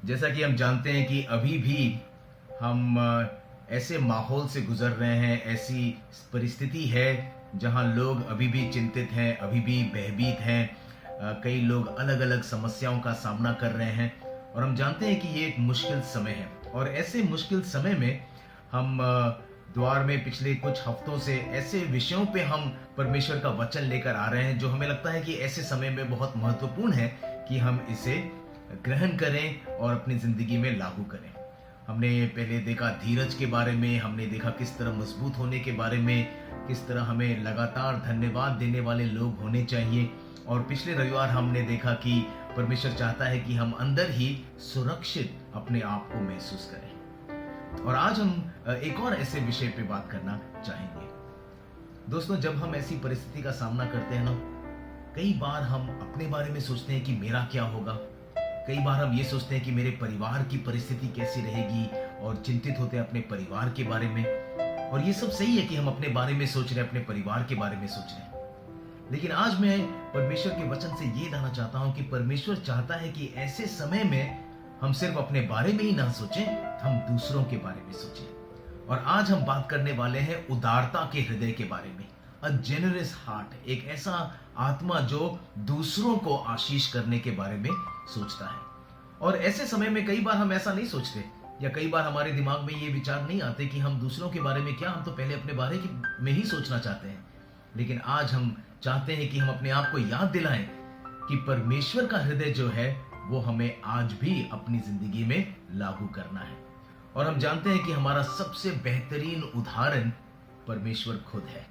जैसा कि हम जानते हैं कि अभी भी हम ऐसे माहौल से गुजर रहे हैं, ऐसी परिस्थिति है जहां लोग अभी भी चिंतित हैं, अभी भी भयभीत हैं। कई लोग अलग अलग समस्याओं का सामना कर रहे हैं और हम जानते हैं कि ये एक मुश्किल समय है। और ऐसे मुश्किल समय में हम द्वार में पिछले कुछ हफ्तों से ऐसे विषयों पे हम परमेश्वर का वचन लेकर आ रहे हैं जो हमें लगता है कि ऐसे समय में बहुत महत्वपूर्ण है कि हम इसे ग्रहण करें और अपनी जिंदगी में लागू करें। हमने पहले देखा धीरज के बारे में, हमने देखा किस तरह मजबूत होने के बारे में, किस तरह हमें लगातार धन्यवाद देने वाले लोग होने चाहिए। और पिछले रविवार हमने देखा कि परमेश्वर चाहता है कि हम अंदर ही सुरक्षित अपने आप को महसूस करें। और आज हम एक और ऐसे विषय पे बात करना चाहेंगे। दोस्तों, जब हम ऐसी परिस्थिति का सामना करते हैं ना, कई बार हम अपने बारे में सोचते हैं कि मेरा क्या होगा। कई बार हम ये सोचते हैं कि मेरे परिवार की परिस्थिति कैसी रहेगी और चिंतित होते हैं अपने परिवार के बारे में। और ये सब सही है कि हम अपने बारे में सोच रहे हैं, अपने परिवार के बारे में सोच रहे हैं। लेकिन आज मैं परमेश्वर के वचन से ये जानना चाहता हूं कि परमेश्वर चाहता है कि ऐसे समय में हम सिर्फ अपने बारे में ही ना सोचें, हम दूसरों के बारे में सोचें। और आज हम बात करने वाले हैं उदारता के हृदय के बारे में। अ जेनरस हार्ट, एक ऐसा आत्मा जो दूसरों को आशीष करने के बारे में सोचता है। और ऐसे समय में कई बार हम ऐसा नहीं सोचते, या कई बार हमारे दिमाग में ये विचार नहीं आते कि हम दूसरों के बारे में क्या, हम तो पहले अपने बारे में ही सोचना चाहते हैं। लेकिन आज हम चाहते हैं कि हम अपने आप को याद दिलाएं कि परमेश्वर का हृदय जो है वो हमें आज भी अपनी जिंदगी में लागू करना है। और हम जानते हैं कि हमारा सबसे बेहतरीन उदाहरण परमेश्वर खुद है।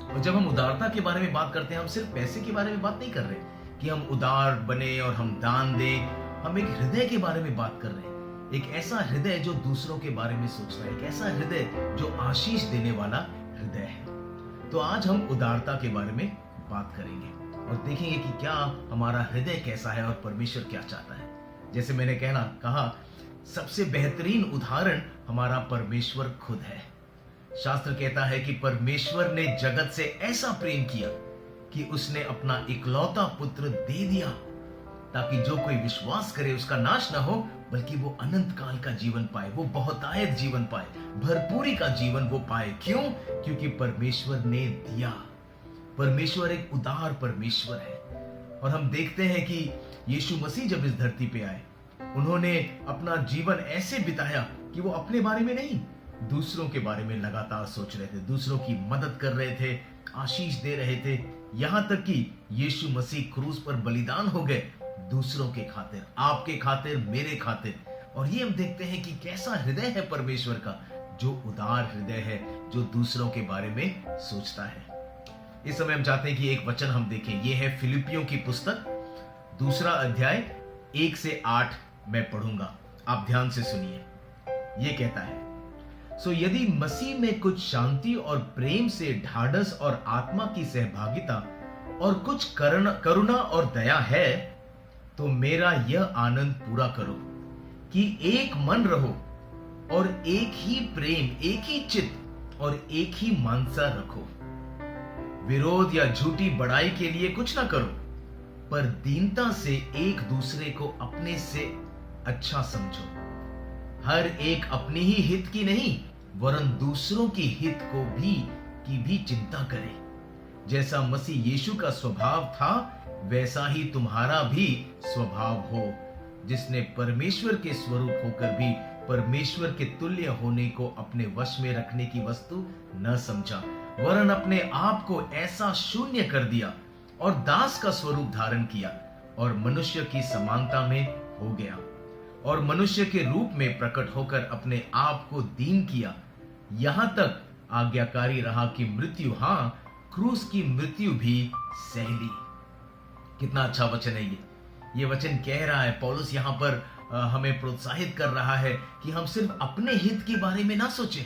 और जब हम उदारता के बारे में बात करते हैं, हम सिर्फ पैसे के बारे में बात नहीं कर रहे कि हम उदार बने और हम दान दें। हम एक हृदय के बारे में बात कर रहे हैं, एक ऐसा हृदय जो दूसरों के बारे में सोचता है, एक ऐसा हृदय जो आशीष देने वाला हृदय है। तो आज हम उदारता के बारे में बात करेंगे और देखेंगे कि क्या हमारा हृदय कैसा है और परमेश्वर क्या चाहता है। जैसे मैंने कहा सबसे बेहतरीन उदाहरण हमारा परमेश्वर खुद है। शास्त्र कहता है कि परमेश्वर ने जगत से ऐसा प्रेम किया कि उसने अपना इकलौता पुत्र दे दिया, ताकि जो कोई विश्वास करे उसका नाश ना हो, बल्कि वो अनंत काल का जीवन पाए, वो बहुतायत जीवन पाए, भरपूरी का जीवन वो पाए। क्यों? क्योंकि परमेश्वर ने दिया। परमेश्वर एक उदार परमेश्वर है। और हम देखते हैं कि यीशु मसीह जब इस धरती पे आए, उन्होंने अपना जीवन ऐसे बिताया कि वो अपने बारे में नहीं, दूसरों के बारे में लगातार सोच रहे थे, दूसरों की मदद कर रहे थे, आशीष दे रहे थे। यहां तक कि यीशु मसीह क्रूस पर बलिदान हो गए दूसरों के खातिर, आपके खातिर, मेरे खातिर। और ये हम देखते हैं कि कैसा हृदय है परमेश्वर का, जो उदार हृदय है, जो दूसरों के बारे में सोचता है। इस समय हम चाहते हैं कि एक वचन हम देखें। ये है फिलिपियों की पुस्तक, 2 अध्याय 1 से 8 मैं पढ़ूंगा, आप ध्यान से सुनिए। ये कहता है, सो यदि मसीह में कुछ शांति और प्रेम से ढाढ़स और आत्मा की सहभागिता और कुछ करुणा और दया है, तो मेरा यह आनंद पूरा करो कि एक मन रहो और एक ही प्रेम, एक ही चित्त और एक ही मानसा रखो। विरोध या झूठी बड़ाई के लिए कुछ ना करो, पर दीनता से एक दूसरे को अपने से अच्छा समझो। हर एक अपनी ही हित की नहीं, वरन दूसरों की हित की भी चिंता करे। जैसा मसीह यीशु का स्वभाव था, वैसा ही तुम्हारा भी स्वभाव हो, जिसने परमेश्वर के स्वरूप होकर भी परमेश्वर के तुल्य होने को अपने वश में रखने की वस्तु न समझा, वरन अपने आप को ऐसा शून्य कर दिया और दास का स्वरूप धारण किया और मनुष्य की समानता में हो गया और मनुष्य के रूप में प्रकट होकर अपने आप को दीन किया, यहां तक आज्ञाकारी रहा कि मृत्यु, हां, क्रूस की मृत्यु भी सह ली। कितना अच्छा वचन है ये वचन कह रहा है, पौलुस यहां पर हमें प्रोत्साहित कर रहा है कि हम सिर्फ अपने हित के बारे में ना सोचें,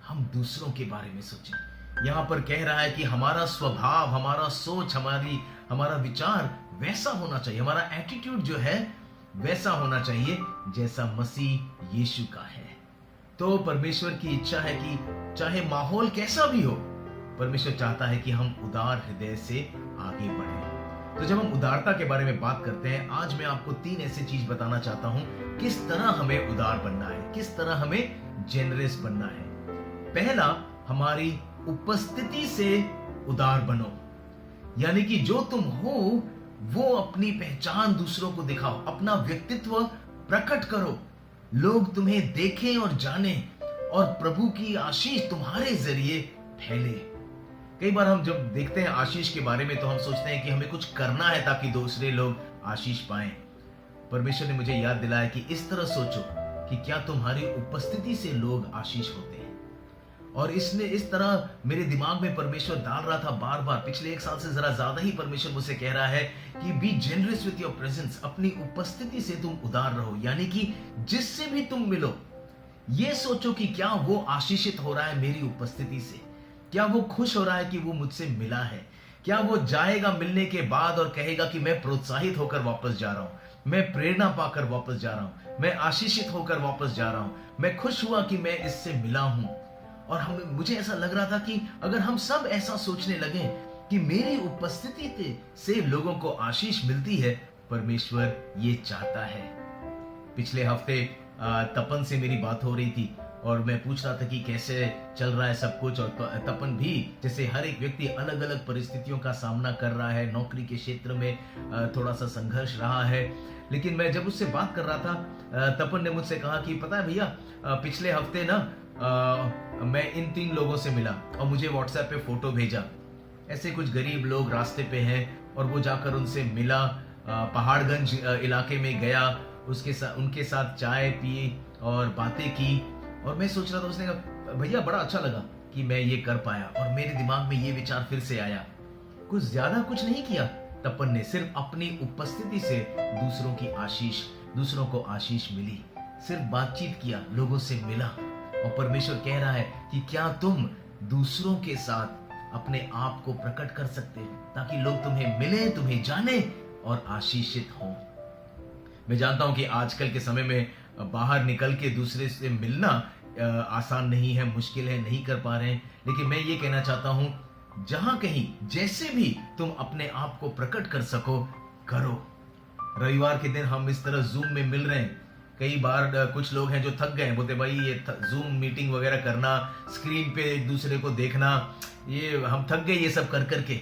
हम दूसरों के बारे में सोचें। यहां पर कह रहा है कि हमारा स्वभाव, हमारा सोच, हमारा विचार वैसा होना चाहिए, हमारा एटीट्यूड जो है वैसा होना चाहिए जैसा मसीह यीशु का है। तो परमेश्वर की इच्छा है कि चाहे माहौल कैसा भी हो, परमेश्वर चाहता है कि हम उदार हृदय से आगे बढ़ें। तो जब हम उदारता के बारे में बात करते हैं, आज मैं आपको 3 ऐसी चीज बताना चाहता हूं किस तरह हमें उदार बनना है, किस तरह हमें जेनरस बनना है। पहला, हमारी उपस्थिति से उदार बनो, यानी कि जो तुम हो वो अपनी पहचान दूसरों को दिखाओ, अपना व्यक्तित्व प्रकट करो, लोग तुम्हें देखें और जानें और प्रभु की आशीष तुम्हारे जरिए फैले। कई बार हम जब देखते हैं आशीष के बारे में तो हम सोचते हैं कि हमें कुछ करना है ताकि दूसरे लोग आशीष पाएं। परमेश्वर ने मुझे याद दिलाया कि इस तरह सोचो कि क्या तुम्हारी उपस्थिति से लोग आशीष होते हैं। और इसने इस तरह मेरे दिमाग में परमेश्वर डाल रहा था बार बार, पिछले 1 साल से जरा ज्यादा ही परमेश्वर मुझसे कह रहा है कि be generous with your presence, अपनी उपस्थिति से तुम उदार रहो, यानी कि जिससे भी तुम मिलो ये सोचो कि क्या वो आशीषित हो रहा है मेरी उपस्थिति से, क्या वो खुश हो रहा है कि वो मुझसे मिला है, क्या वो जाएगा मिलने के बाद और कहेगा कि मैं प्रोत्साहित होकर वापस जा रहा हूं, मैं प्रेरणा पाकर वापस जा रहा हूं, मैं आशीषित होकर वापस जा रहा हूं, मैं खुश हुआ कि मैं इससे मिला हूं। और मुझे ऐसा लग रहा था कि अगर हम सब ऐसा सोचने लगे कि मेरी उपस्थिति से लोगों को आशीष मिलती है, परमेश्वर ये चाहता है। पिछले हफ्ते तपन से मेरी बात हो रही थी और मैं पूछ रहा था कि कैसे चल रहा है सब कुछ, और तपन भी जैसे हर एक व्यक्ति अलग अलग परिस्थितियों का सामना कर रहा है, नौकरी के क्षेत्र में थोड़ा सा संघर्ष रहा है। लेकिन मैं जब उससे बात कर रहा था, तपन ने मुझसे कहा कि पता है भैया, पिछले हफ्ते ना मैं इन 3 लोगों से मिला और मुझे व्हाट्सएप पे फोटो भेजा, ऐसे कुछ गरीब लोग रास्ते पे हैं, और वो जाकर उनसे मिला, पहाड़गंज इलाके में गया, उनके साथ चाय पी और बातें की। और मैं सोच रहा था, उसने कहा भैया बड़ा अच्छा लगा कि मैं ये कर पाया, और मेरे दिमाग में ये विचार फिर से आया। कुछ ज्यादा कुछ नहीं किया तपन ने, सिर्फ अपनी उपस्थिति से दूसरों को आशीष मिली, सिर्फ बातचीत किया, लोगों से मिला। और परमेश्वर कह रहा है कि क्या तुम दूसरों के साथ अपने आप को प्रकट कर सकते हो ताकि लोग तुम्हें मिले, तुम्हें जाने और आशीषित हो। मैं जानता हूं कि आजकल के समय में बाहर निकल के दूसरे से मिलना आसान नहीं है, मुश्किल है, नहीं कर पा रहे हैं, लेकिन मैं ये कहना चाहता हूं जहां कहीं जैसे भी तुम अपने आप को प्रकट कर सको करो। रविवार के दिन हम इस तरह जूम में मिल रहे हैं। कई बार कुछ लोग हैं जो थक गए, बोलते भाई ये जूम मीटिंग वगैरह करना, स्क्रीन पे एक दूसरे को देखना, ये हम थक गए ये सब कर करके।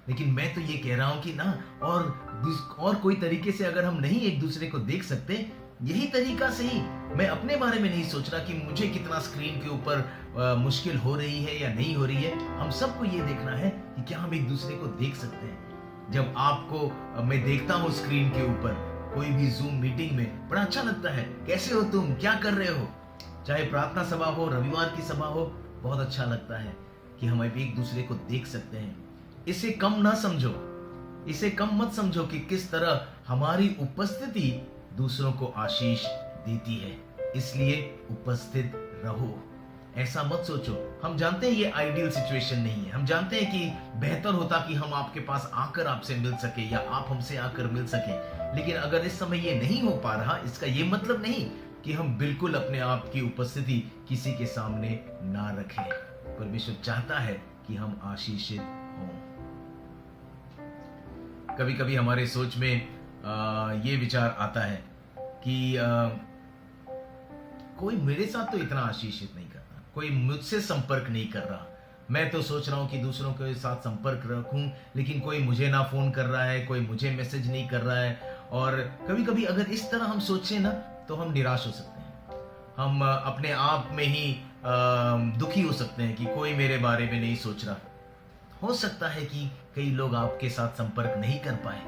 लेकिन मैं तो ये कह रहा हूं कि ना, और कोई तरीके से अगर हम नहीं एक दूसरे को देख सकते, यही तरीका सही। मैं अपने बारे में नहीं सोच रहा कि मुझे कितना स्क्रीन के ऊपर मुश्किल हो रही है या नहीं हो रही है। हम सबको ये देखना है कि क्या हम एक दूसरे को देख सकते हैं। जब आपको मैं देखता हूँ स्क्रीन के ऊपर कोई भी जूम मीटिंग में, बड़ा अच्छा लगता है, कैसे हो तुम, क्या कर रहे हो, चाहे प्रार्थना सभा हो, रविवार की सभा हो, बहुत अच्छा लगता है कि हम एक दूसरे को देख सकते हैं। इसे कम ना समझो, इसे कम मत समझो कि किस तरह हमारी उपस्थिति दूसरों को आशीष देती है, इसलिए उपस्थित रहो। ऐसा मत सोचो, हम जानते हैं ये आइडियल सिचुएशन नहीं है, हम जानते हैं कि बेहतर होता कि हम आपके पास आकर आपसे मिल सके या आप हमसे आकर मिल सके, लेकिन अगर इस समय ये नहीं हो पा रहा, इसका ये मतलब नहीं कि हम बिल्कुल अपने आप की उपस्थिति किसी के सामने ना रखें। परमेश्वर चाहता है कि हम आशीषित हों। कभी कभी हमारे सोच में ये विचार आता है कि कोई मेरे साथ तो इतना आशीषित नहीं करता, कोई मुझसे संपर्क नहीं कर रहा, मैं तो सोच रहा हूं कि दूसरों के साथ संपर्क रखूं, लेकिन कोई मुझे ना फोन कर रहा है, कोई मुझे मैसेज नहीं कर रहा है। और कभी कभी अगर इस तरह हम सोचें ना, तो हम निराश हो सकते हैं, हम अपने आप में ही दुखी हो सकते हैं कि कोई मेरे बारे में नहीं सोच रहा। हो सकता है कि कई लोग आपके साथ संपर्क नहीं कर पाए,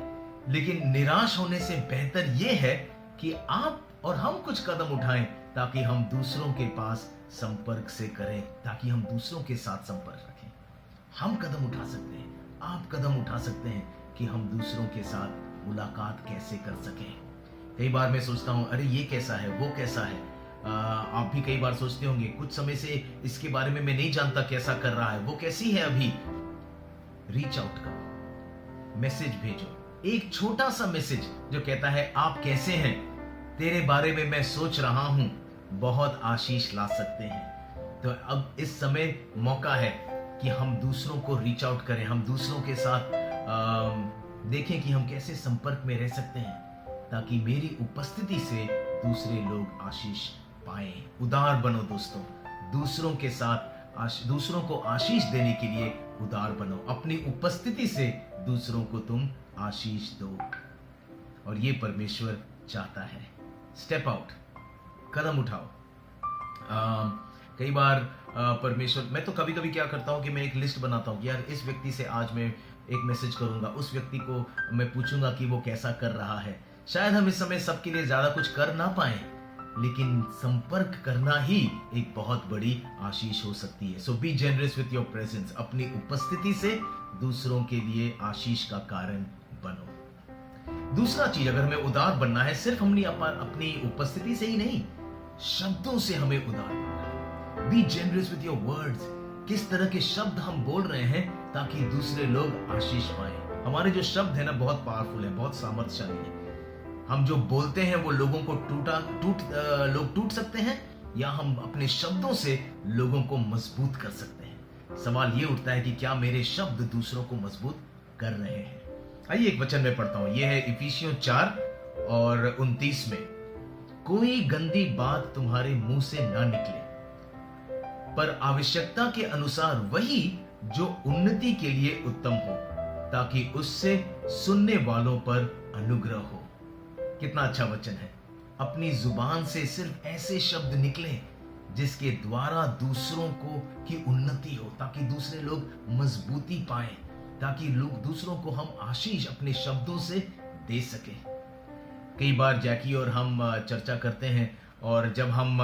लेकिन निराश होने से बेहतर यह है कि आप और हम कुछ कदम उठाएं ताकि हम दूसरों के पास संपर्क से करें, ताकि हम दूसरों के साथ संपर्क रखें। हम कदम उठा सकते हैं, आप कदम उठा सकते हैं कि हम दूसरों के साथ मुलाकात कैसे कर सकें। कई बार मैं सोचता हूं, अरे ये कैसा है, वो कैसा है। आप भी कई बार सोचते होंगे, कुछ समय से इसके बारे में मैं नहीं जानता कैसा कर रहा है, वो कैसी है। अभी रीच आउट करो, मैसेज भेजो, एक छोटा सा मैसेज जो कहता है आप कैसे हैं, तेरे बारे में मैं सोच रहा हूं, बहुत आशीष ला सकते हैं। तो अब इस समय मौका है कि हम दूसरों को रीच आउट करें, हम दूसरों के साथ देखें कि हम कैसे संपर्क में रह सकते हैं ताकि मेरी उपस्थिति से दूसरे लोग आशीष पाएं। उदार बनो दोस्तों, दूसरों के साथ दूसरों को आशीष देने के लिए उदार बनो। अपनी उपस्थिति से दूसरों को तुम आशीष दो, और ये परमेश्वर चाहता है। स्टेप आउट, कदम उठाओ। कई बार परमेश्वर, मैं तो कभी कभी क्या करता हूँ कि मैं एक लिस्ट बनाता हूँ कि यार इस व्यक्ति से आज मैं एक मैसेज करूंगा, उस व्यक्ति को मैं पूछूंगा कि वो कैसा कर रहा है। शायद हम इस समय सबके लिए ज्यादा कुछ कर ना पाए, लेकिन संपर्क करना ही एक बहुत बड़ी आशीष हो सकती है। So be generous with your presence. अपनी उपस्थिति से दूसरों के लिए आशीष का कारण बनो। दूसरा चीज, अगर हमें उदार बनना है, सिर्फ हमने अपनी उपस्थिति से ही नहीं, शब्दों से हमें उदार बनना है। Be generous with your words. किस तरह के शब्द हम बोल रहे हैं ताकि दूसरे लोग आशीष पाए। हमारे जो शब्द है ना, बहुत पावरफुल है, बहुत सामर्थ्यशाली है। हम जो बोलते हैं वो लोगों को लोग टूट सकते हैं, या हम अपने शब्दों से लोगों को मजबूत कर सकते हैं। सवाल ये उठता है कि क्या मेरे शब्द दूसरों को मजबूत कर रहे हैं। आइए एक वचन में पढ़ता हूं, यह है इफिसियों 4:29 में। कोई गंदी बात तुम्हारे मुंह से ना निकले, पर आवश्यकता के अनुसार वही जो उन्नति के लिए उत्तम हो, ताकि उससे सुनने वालों पर अनुग्रह हो। कितना अच्छा वचन है। अपनी जुबान से सिर्फ ऐसे शब्द निकले जिसके द्वारा दूसरों को की उन्नति हो, ताकि दूसरे लोग मजबूती पाएं, ताकि लोग दूसरों को हम आशीष अपने शब्दों से दे सके। कई बार जैकी और हम चर्चा करते हैं, और जब हम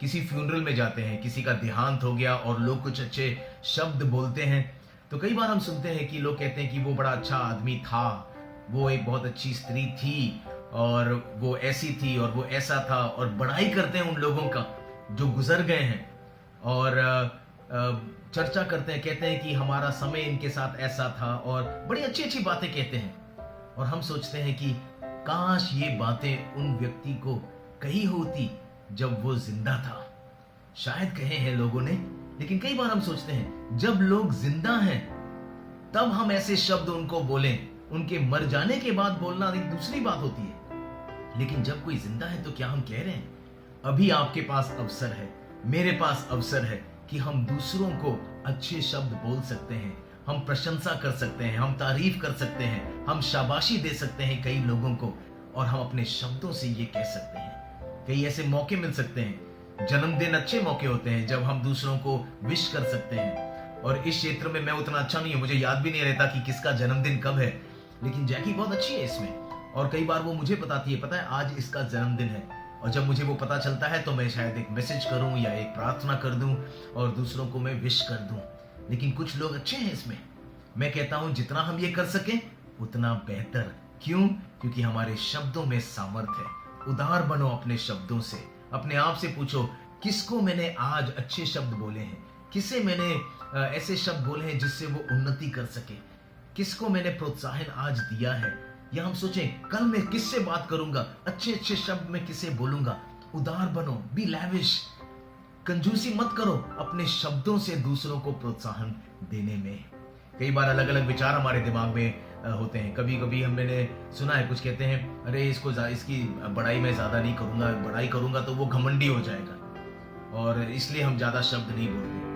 किसी फ्यूनरल में जाते हैं, किसी का देहांत हो गया और लोग कुछ अच्छे शब्द बोलते हैं, तो कई बार हम सुनते हैं कि लोग कहते हैं कि वो बड़ा अच्छा आदमी था, वो एक बहुत अच्छी स्त्री थी, और वो ऐसी थी, और वो ऐसा था, और बड़ाई करते हैं उन लोगों का जो गुजर गए हैं, और चर्चा करते हैं, कहते हैं कि हमारा समय इनके साथ ऐसा था, और बड़ी अच्छी अच्छी बातें कहते हैं। और हम सोचते हैं कि काश ये बातें उन व्यक्ति को कही होती जब वो जिंदा था। शायद कहे हैं लोगों ने, लेकिन कई बार हम सोचते हैं जब लोग जिंदा हैं तब हम ऐसे शब्द उनको बोलें। उनके मर जाने के बाद बोलना एक दूसरी बात होती है, लेकिन जब कोई जिंदा है तो क्या हम कह रहे हैं? अभी आपके पास अवसर है, मेरे पास अवसर है कि हम दूसरों को अच्छे शब्द बोल सकते हैं, हम प्रशंसा कर सकते हैं, हम तारीफ कर सकते हैं, हम शाबाशी दे सकते हैं कई लोगों को, और हम अपने शब्दों से ये कह सकते हैं। कई ऐसे मौके मिल सकते हैं, जन्मदिन अच्छे मौके होते हैं जब हम दूसरों को विश कर सकते हैं। और इस क्षेत्र में मैं उतना अच्छा नहीं हूं, मुझे याद भी नहीं रहता कि किसका जन्मदिन कब है, लेकिन जैकी बहुत अच्छी है इसमें, और कई बार वो मुझे बताती है, पता है आज इसका जन्मदिन है, और जब मुझे वो पता चलता है तो मैं शायद एक मैसेज करूं या एक प्रार्थना कर दूं और दूसरों को मैं विश कर दूं। लेकिन कुछ लोग अच्छे हैं इसमें, मैं कहता हूं जितना हम ये कर सकें उतना बेहतर। क्यों? क्योंकि हमारे शब्दों में सामर्थ्य है। उदार बनो अपने शब्दों से। अपने आप से पूछो, किसको मैंने आज अच्छे शब्द बोले हैं, किसे मैंने ऐसे शब्द बोले हैं जिससे वो उन्नति कर सके, किसको मैंने प्रोत्साहन आज दिया है। या हम सोचें कल मैं किससे बात करूंगा, अच्छे अच्छे शब्द में किसे बोलूंगा। उदार बनो, बी लैविश, कंजूसी मत करो अपने शब्दों से दूसरों को प्रोत्साहन देने में। कई बार अलग अलग विचार हमारे दिमाग में होते हैं। कभी कभी मैंने सुना है, कुछ कहते हैं अरे इसकी बड़ाई मैं ज्यादा नहीं करूंगा, बड़ाई करूंगा तो वो घमंडी हो जाएगा, और इसलिए हम ज्यादा शब्द नहीं बोलते।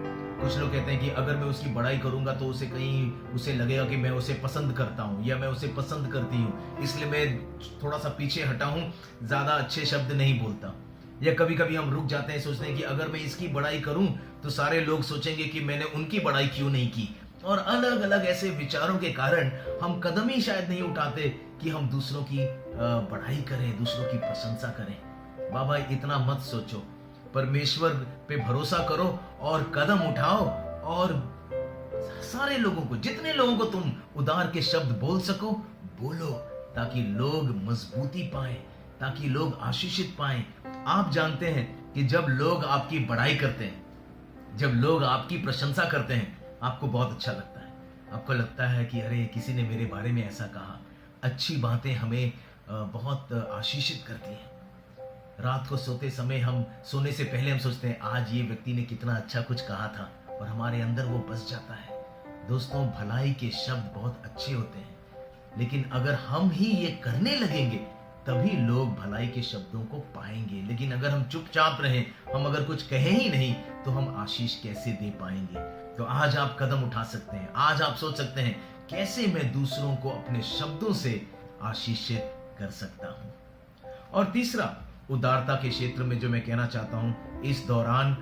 कुछ लोग कहते हैं कि अगर मैं उसकी बड़ाई करूंगा तो उसे लगेगा कि मैं उसे पसंद करता हूं या मैं उसे पसंद करती हूं, इसलिए मैं थोड़ा सा पीछे हटा हूं, ज्यादा अच्छे शब्द नहीं बोलता। या कभी कभी हम रुक जाते हैं, सोचते हैं कि अगर मैं इसकी बड़ाई करूं तो सारे लोग सोचेंगे कि मैंने उनकी बड़ाई क्यों नहीं की। और अलग अलग ऐसे विचारों के कारण हम कदम ही शायद नहीं उठाते कि हम दूसरों की बड़ाई करें, दूसरों की प्रशंसा करें। बाबा इतना मत सोचो, परमेश्वर पे भरोसा करो और कदम उठाओ, और सारे लोगों को, जितने लोगों को तुम उदार के शब्द बोल सको बोलो, ताकि लोग मजबूती पाएं, ताकि लोग आशीषित पाएं। आप जानते हैं कि जब लोग आपकी बड़ाई करते हैं, जब लोग आपकी प्रशंसा करते हैं, आपको बहुत अच्छा लगता है। आपको लगता है कि अरे किसी ने मेरे बारे में ऐसा कहा। अच्छी बातें हमें बहुत आशीषित करती हैं। रात को सोते समय हम सोने से पहले हम सोचते हैं आज ये व्यक्ति ने कितना अच्छा कुछ कहा था, और हमारे अंदर वो बस जाता है। दोस्तों, भलाई के शब्द बहुत अच्छे होते हैं, लेकिन अगर हम ही ये करने लगेंगे तभी लोग भलाई के शब्दों को पाएंगे। लेकिन अगर हम चुपचाप रहें, हम अगर कुछ कहें ही नहीं, तो हम आशीष कैसे दे पाएंगे? तो आज आप कदम उठा सकते हैं। आज आप सोच सकते हैं कैसे मैं दूसरों को अपने शब्दों से आशीषित कर सकता हूं। और तीसरा, उदारता के क्षेत्र में जो मैं कहना चाहता हूं इस दौरान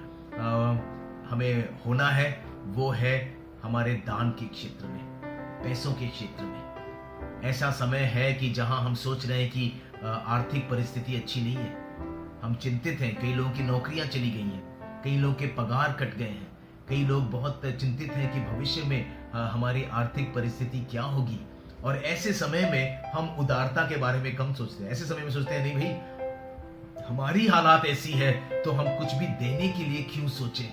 हमें होना है, वो है हमारे दान के क्षेत्र में, पैसों के क्षेत्र में। ऐसा समय है कि जहां हम सोच रहे हैं कि आर्थिक परिस्थिति अच्छी नहीं है, हम चिंतित हैं, कई लोगों की नौकरियां चली गई हैं, कई लोगों के पगार कट गए हैं, कई लोग बहुत चिंतित हैं कि भविष्य में हमारी आर्थिक परिस्थिति क्या होगी। और ऐसे समय में हम उदारता के बारे में कम सोचते हैं। ऐसे समय में सोचते हैं नहीं भाई, हमारी हालात ऐसी है तो हम कुछ भी देने के लिए क्यों सोचें।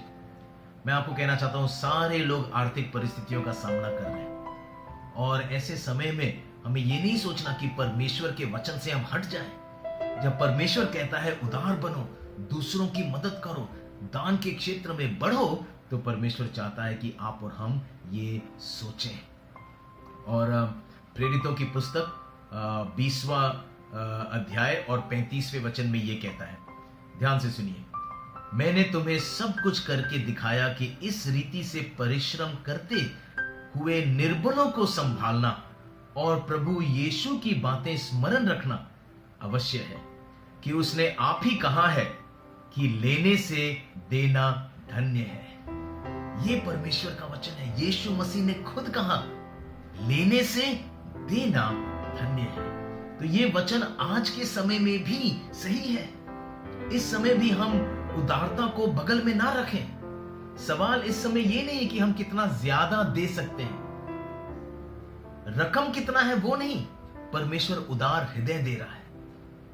मैं आपको कहना चाहता हूं सारे लोग आर्थिक परिस्थितियों का सामना कर रहे हैं, और ऐसे समय में हमें ये नहीं सोचना कि परमेश्वर के वचन से हम हट जाएं। जब परमेश्वर कहता है उदार बनो, दूसरों की मदद करो, दान के क्षेत्र में बढ़ो, तो परमेश्वर चाहता है कि आप और हम ये सोचें। और प्रेरितों की पुस्तक 20वां अध्याय और 35वें वचन में ये कहता है, ध्यान से सुनिए, मैंने तुम्हें सब कुछ करके दिखाया कि इस रीति से परिश्रम करते हुए निर्बलों को संभालना और प्रभु यीशु की बातें स्मरण रखना अवश्य है, कि उसने आप ही कहा है कि लेने से देना धन्य है। ये परमेश्वर का वचन है। यीशु मसीह ने खुद कहा लेने से देना धन्य है। तो ये वचन आज के समय में भी सही है। इस समय भी हम उदारता को बगल में ना रखें। सवाल इस समय ये नहीं है कि हम कितना ज्यादा दे सकते हैं, रकम कितना है वो नहीं, परमेश्वर उदार हृदय दे रहा है।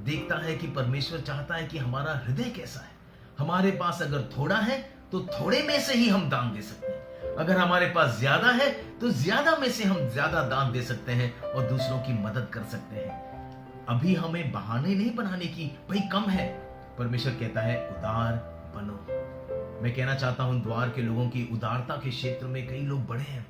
देखता है कि परमेश्वर चाहता है कि हमारा हृदय कैसा है। हमारे पास अगर थोड़ा है तो थोड़े में से ही हम दान दे सकते हैं, अगर हमारे पास ज्यादा है तो ज्यादा में से हम ज्यादा दान दे सकते हैं और दूसरों की मदद कर सकते हैं। अभी हमें बहाने नहीं बनाने की भाई कम है। परमेश्वर कहता है उदार बनो। मैं कहना चाहता हूं द्वार के लोगों की उदारता के क्षेत्र में कई लोग बड़े हैं,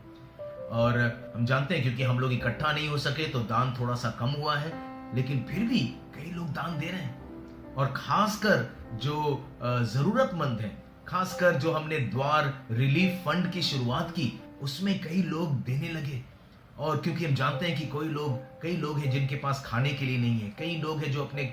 और हम जानते हैं क्योंकि हम लोग इकट्ठा नहीं हो सके तो दान थोड़ा सा कम हुआ है, लेकिन फिर भी कई लोग दान दे रहे हैं। और खासकर जो जरूरतमंद हैं, खासकर जो हमने द्वार रिलीफ फंड की शुरुआत की, उसमें कई लोग देने लगे। और क्योंकि हम जानते हैं कि कई लोग हैं जिनके पास खाने के लिए नहीं है, कई लोग हैं जो अपने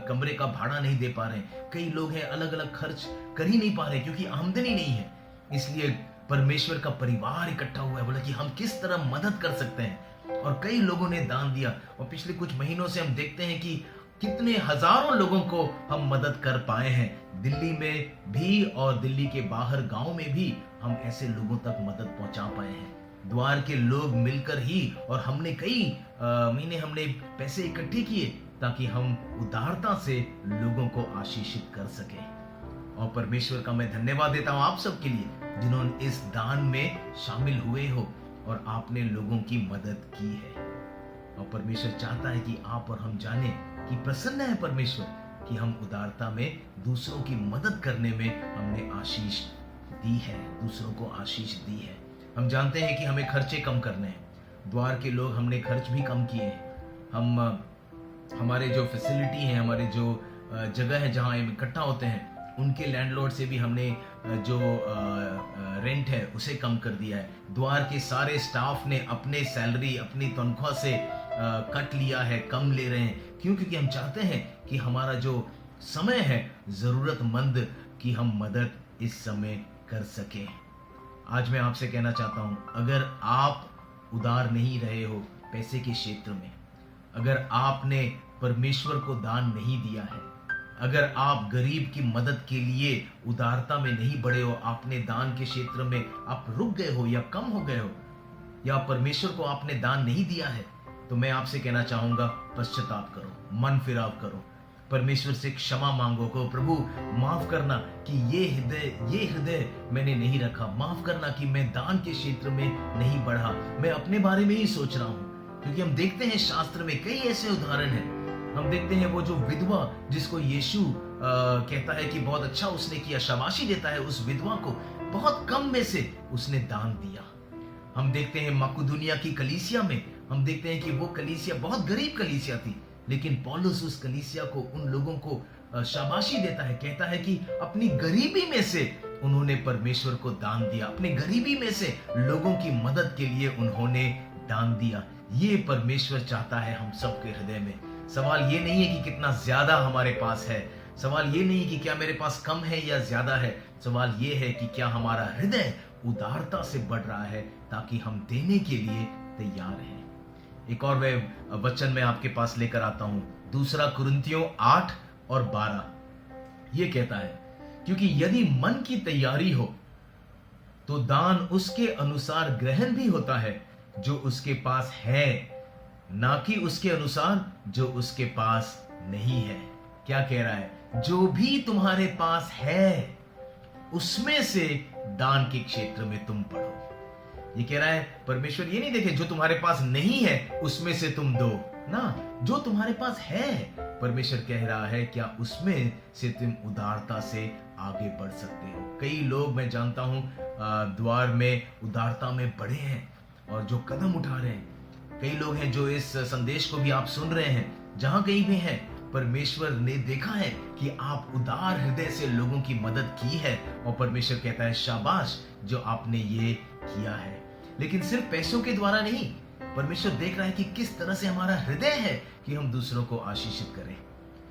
कमरे का भाड़ा नहीं दे पा रहे हैं, कई लोग हैं अलग अलग खर्च कर ही नहीं पा रहे क्योंकि आमदनी नहीं है। इसलिए परमेश्वर का परिवार इकट्ठा हुआ है, बोला कि हम किस तरह मदद कर सकते हैं, और कई लोगों ने दान दिया। और पिछले कुछ महीनों से हम देखते हैं कि कितने हजारों लोगों को हम मदद कर पाए हैं। दिल्ली में भी और दिल्ली के बाहर गांव में भी हम ऐसे लोगों तक मदद पहुंचा पाए हैं। द्वार के लोग मिलकर ही, और हमने कई महीने हमने पैसे इकट्ठे किए ताकि हम उदारता से लोगों को आशीषित कर सके। और परमेश्वर का मैं धन्यवाद देता हूं आप सबके लिए जिन्होंने इस दान में शामिल हुए हो और आपने लोगों की मदद की है। और परमेश्वर चाहता है कि आप और हम जाने कि प्रसन्न है परमेश्वर कि हम उदारता में दूसरों की मदद करने में हमने आशीष दी है, दूसरों को आशीष दी है। हम जानते हैं कि हमें खर्चे कम करने हैं। द्वार के लोग हमने खर्च भी कम किए हैं। हम हमारे जो फैसिलिटी है, हमारे जो जगह है जहाँ हम इकट्ठा होते हैं, उनके लैंडलॉर्ड से भी हमने जो रेंट है उसे कम कर दिया है। द्वार के सारे स्टाफ ने अपने सैलरी अपनी तनख्वाह से कट लिया है, कम ले रहे हैं। क्यों? क्योंकि हम चाहते हैं कि हमारा जो समय है जरूरतमंद की हम मदद इस समय कर सकें। आज मैं आपसे कहना चाहता हूं, अगर आप उदार नहीं रहे हो पैसे के क्षेत्र में, अगर आपने परमेश्वर को दान नहीं दिया है, अगर आप गरीब की मदद के लिए उदारता में नहीं बढ़े हो, आपने दान के क्षेत्र में आप रुक गए हो या कम हो गए हो, या परमेश्वर को आपने दान नहीं दिया है, तो मैं आपसे कहना चाहूंगा पश्चाताप करो, मन फिराव करो, परमेश्वर से क्षमा मांगो को प्रभु माफ करना कि ये हृदय मैंने नहीं रखा, माफ करना कि मैं दान के क्षेत्र में नहीं बढ़ा, मैं अपने बारे में ही सोच रहा हूं। क्योंकि हम देखते हैं शास्त्र में कई ऐसे उदाहरण हैं। हम देखते हैं वो जो विधवा जिसको यीशु कहता है कि बहुत अच्छा उसने किया, शाबाशी देता है उस विधवा को, बहुत कम में से उसने दान दिया। हम देखते हैं मकुदुनिया की कलीसिया में हम देखते हैं कि वो कलीसिया बहुत गरीब कलीसिया थी, लेकिन पौलुस उस कलीसिया को, उन लोगों को शाबाशी देता है, कहता है कि अपनी गरीबी में से उन्होंने परमेश्वर को दान दिया, अपनी गरीबी में से लोगों की मदद के लिए उन्होंने दान दिया। ये परमेश्वर चाहता है हम सबके हृदय में। सवाल ये नहीं है कि कितना ज्यादा हमारे पास है, सवाल ये नहीं कि क्या मेरे पास कम है या ज्यादा है, सवाल ये है कि क्या हमारा हृदय उदारता से बढ़ रहा है ताकि हम देने के लिए तैयार हैं। एक और मैं वचन में आपके पास लेकर आता हूं, दूसरा कुरिन्थियों 8 और 12। ये कहता है, क्योंकि यदि मन की तैयारी हो तो दान उसके अनुसार ग्रहण भी होता है जो उसके पास है, ना कि उसके अनुसार जो उसके पास नहीं है। क्या कह रहा है? जो भी तुम्हारे पास है उसमें से दान के क्षेत्र में तुम बढ़ो। ये कह रहा है परमेश्वर, ये नहीं देखे जो तुम्हारे पास नहीं है उसमें से तुम दो ना, जो तुम्हारे पास है परमेश्वर कह रहा है क्या उसमें से तुम उदारता से आगे बढ़ सकते हो। कई लोग मैं जानता हूं द्वार में उदारता में बढ़े हैं और जो कदम उठा रहे हैं। कई लोग हैं जो इस संदेश को भी आप सुन रहे हैं, जहां कहीं भी हैं, परमेश्वर ने देखा है कि आप उदार हृदय से लोगों की मदद की है और परमेश्वर कहता है शाबाश जो आपने ये किया है। लेकिन सिर्फ पैसों के द्वारा नहीं, परमेश्वर देख रहा है कि किस तरह से हमारा हृदय है कि हम दूसरों को आशीषित करें।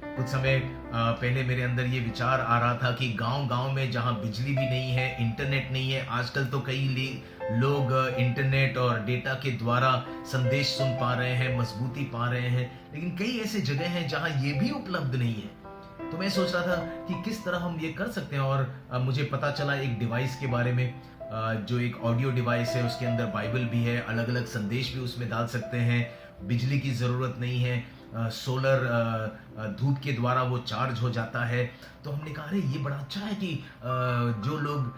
कुछ समय पहले मेरे अंदर ये विचार आ रहा था कि गांव-गांव में जहां बिजली भी नहीं है, इंटरनेट नहीं है, आजकल तो कई लोग इंटरनेट और डेटा के द्वारा संदेश सुन पा रहे हैं, मजबूती पा रहे हैं, लेकिन कई ऐसे जगह हैं जहां ये भी उपलब्ध नहीं है। तो मैं सोच रहा था कि किस तरह हम ये कर सकते हैं और मुझे पता चला एक डिवाइस के बारे में, जो एक ऑडियो डिवाइस है, उसके अंदर बाइबल भी है, अलग अलग संदेश भी उसमें डाल सकते हैं, बिजली की ज़रूरत नहीं है, सोलर धूप के द्वारा वो चार्ज हो जाता है। तो हमने कहा अरे ये बड़ा अच्छा है कि जो लोग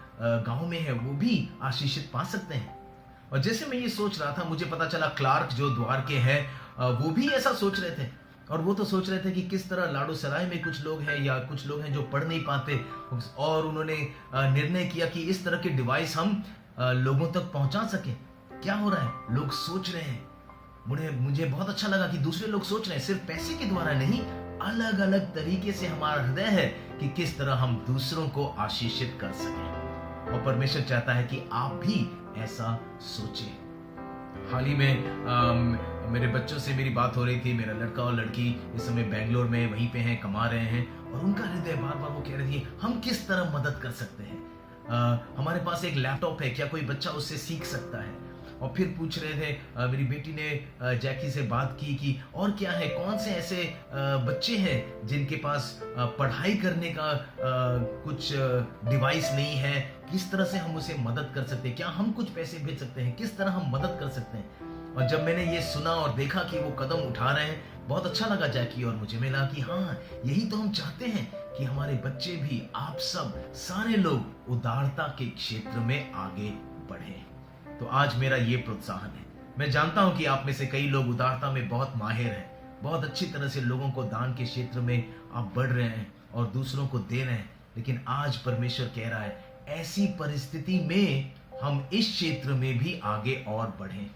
गांव में है वो भी आशीषित पा सकते हैं। और जैसे मैं ये सोच रहा था, मुझे पता चला क्लार्क जो द्वार के हैं वो भी ऐसा सोच रहे थे। और वो तो सोच रहे थे कि किस तरह लाडू सराय में कुछ लोग हैं या कुछ लोग हैं जो पढ़ नहीं पाते, और उन्होंने निर्णय किया कि इस तरह के डिवाइस हम लोगों तक पहुंचा सके। क्या हो रहा है? लोग सोच रहे हैं। मुझे बहुत अच्छा लगा कि दूसरे लोग सोच रहे हैं, सिर्फ पैसे के द्वारा नहीं, अलग अलग तरीके से हमारा हृदय है कि किस तरह हम दूसरों को आशीषित कर सकें। और परमेश्वर चाहता है कि आप भी ऐसा सोचें। हाल ही में मेरे बच्चों से मेरी बात हो रही थी। मेरा लड़का और लड़की इस समय बेंगलोर में वहीं पे हैं, कमा रहे हैं, और उनका हृदय बार बार वो कह रही थी हम किस तरह मदद कर सकते हैं। हमारे पास एक लैपटॉप है, क्या कोई बच्चा उससे सीख सकता है? और फिर पूछ रहे थे, मेरी बेटी ने जैकी से बात की कि और क्या है, कौन से ऐसे बच्चे हैं जिनके पास पढ़ाई करने का कुछ डिवाइस नहीं है, किस तरह से हम उसे मदद कर सकते हैं, क्या हम कुछ पैसे भेज सकते हैं, किस तरह हम मदद कर सकते हैं। और जब मैंने ये सुना और देखा कि वो कदम उठा रहे हैं, बहुत अच्छा लगा जैकी और मुझे। मिला कि हाँ, यही तो हम चाहते हैं कि हमारे बच्चे भी, आप सब सारे लोग उदारता के क्षेत्र में आगे बढ़े। तो आज मेरा ये प्रोत्साहन है। मैं जानता हूं कि आप में से कई लोग उदारता में बहुत माहिर हैं, बहुत अच्छी तरह से लोगों को दान के क्षेत्र में आप बढ़ रहे हैं और दूसरों को दे रहे हैं। लेकिन आज परमेश्वर कह रहा है ऐसी परिस्थिति में हम इस क्षेत्र में भी आगे और बढ़ें।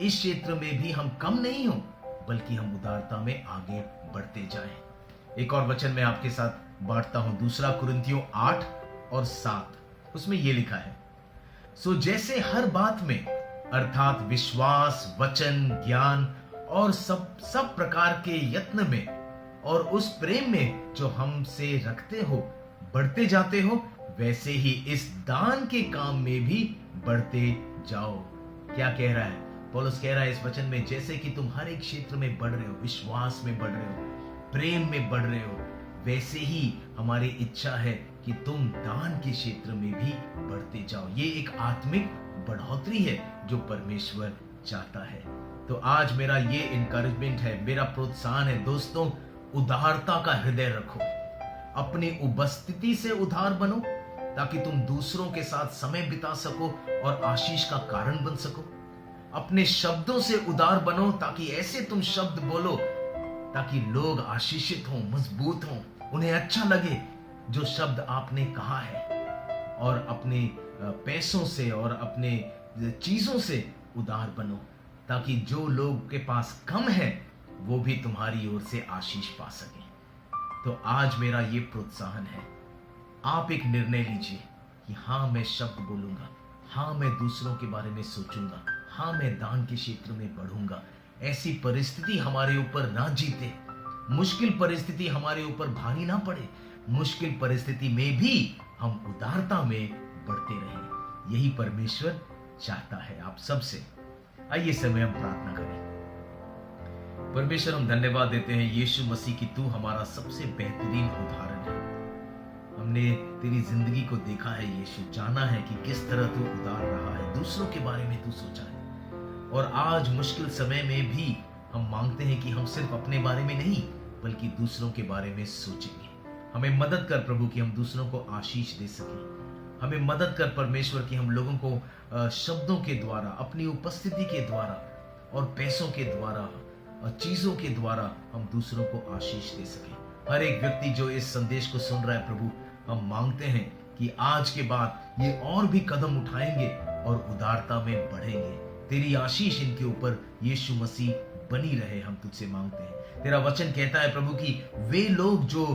इस क्षेत्र में भी हम कम नहीं हो, बल्कि हम उदारता में आगे बढ़ते जाएं। एक और वचन मैं आपके साथ बांटता हूं, दूसरा कुरिन्थियों 8 और 7। उसमें यह लिखा है, सो जैसे हर बात में अर्थात विश्वास, वचन, ज्ञान और सब प्रकार के यत्न में और उस प्रेम में जो हमसे रखते हो बढ़ते जाते हो, वैसे ही इस दान के काम में भी बढ़ते जाओ। क्या कह रहा है पौलुस? कह रहा है इस वचन में, जैसे कि तुम हर एक क्षेत्र में बढ़ रहे हो, विश्वास में बढ़ रहे हो, प्रेम में बढ़ रहे हो, वैसे ही हमारी इच्छा है कि तुम दान के क्षेत्र में भी बढ़ते जाओ। ये एक आत्मिक बढ़ोतरी है जो परमेश्वर चाहता है। तो आज मेरा ये इनकरेजमेंट है, मेरा प्रोत्साहन है, दोस्तों, उदारता का हृदय रखो, अपनी उपस्थिति से उदार बनो ताकि तुम दूसरों के साथ समय बिता सको और आशीष का कारण बन सको। अपने शब्दों से उदार बनो ताकि ऐसे तुम शब्द बोलो ताकि लोग आशीषित हों, मजबूत हों, उन्हें अच्छा लगे जो शब्द आपने कहा है। और अपने पैसों से और अपने चीजों से उदार बनो ताकि जो लोग के पास कम है वो भी तुम्हारी ओर से आशीष पा सके। तो आज मेरा ये प्रोत्साहन है, आप एक निर्णय लीजिए कि हाँ मैं शब्द बोलूंगा, हाँ मैं दूसरों के बारे में सोचूंगा, हाँ मैं दान के क्षेत्र में बढ़ूंगा। ऐसी परिस्थिति हमारे ऊपर ना जीते, मुश्किल परिस्थिति हमारे ऊपर भारी ना पड़े, मुश्किल परिस्थिति में भी हम उदारता में बढ़ते रहें। यही परमेश्वर चाहता है आप सबसे। आइए समय हम प्रार्थना करें। परमेश्वर, हम धन्यवाद देते हैं यीशु मसीह की तू हमारा सबसे बेहतरीन उदाहरण है। हमने तेरी जिंदगी को देखा है यीशु, जाना है कि किस तरह तू उदार रहा है, दूसरों के बारे में तू सोचा है। और आज मुश्किल समय में भी हम मांगते हैं कि हम सिर्फ अपने बारे में नहीं बल्कि दूसरों के बारे में सोचेंगे। हमें मदद कर प्रभु कि हम दूसरों को आशीष दे सकें। हमें मदद कर परमेश्वर कि हम लोगों को शब्दों के द्वारा, अपनी उपस्थिति के द्वारा और पैसों के द्वारा और चीजों के द्वारा हम दूसरों को आशीष दे सकें। हर एक व्यक्ति जो इस संदेश को सुन रहा है प्रभु, हम मांगते हैं कि आज के बाद ये और भी कदम उठाएंगे और उदारता में बढ़ेंगे। तेरी आशीष इनके ऊपर यीशु मसीह बनी रहे, हम तुझसे मांगते हैं। तेरा वचन कहता है प्रभु कि वे लोग जो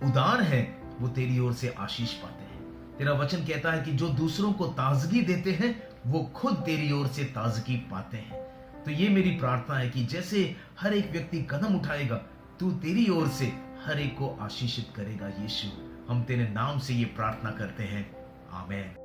उदार हैं वो तेरी ओर से आशीष पाते हैं। तेरा वचन कहता है कि जो दूसरों को ताजगी देते हैं वो खुद तेरी ओर से ताजगी पाते हैं। तो ये मेरी प्रार्थना है कि जैसे हर एक व्यक्ति कदम उठाएगा, तू तेरी ओर से हर एक को आशीषित करेगा। यीशु, हम तेरे नाम से ये प्रार्थना करते हैं, आमीन।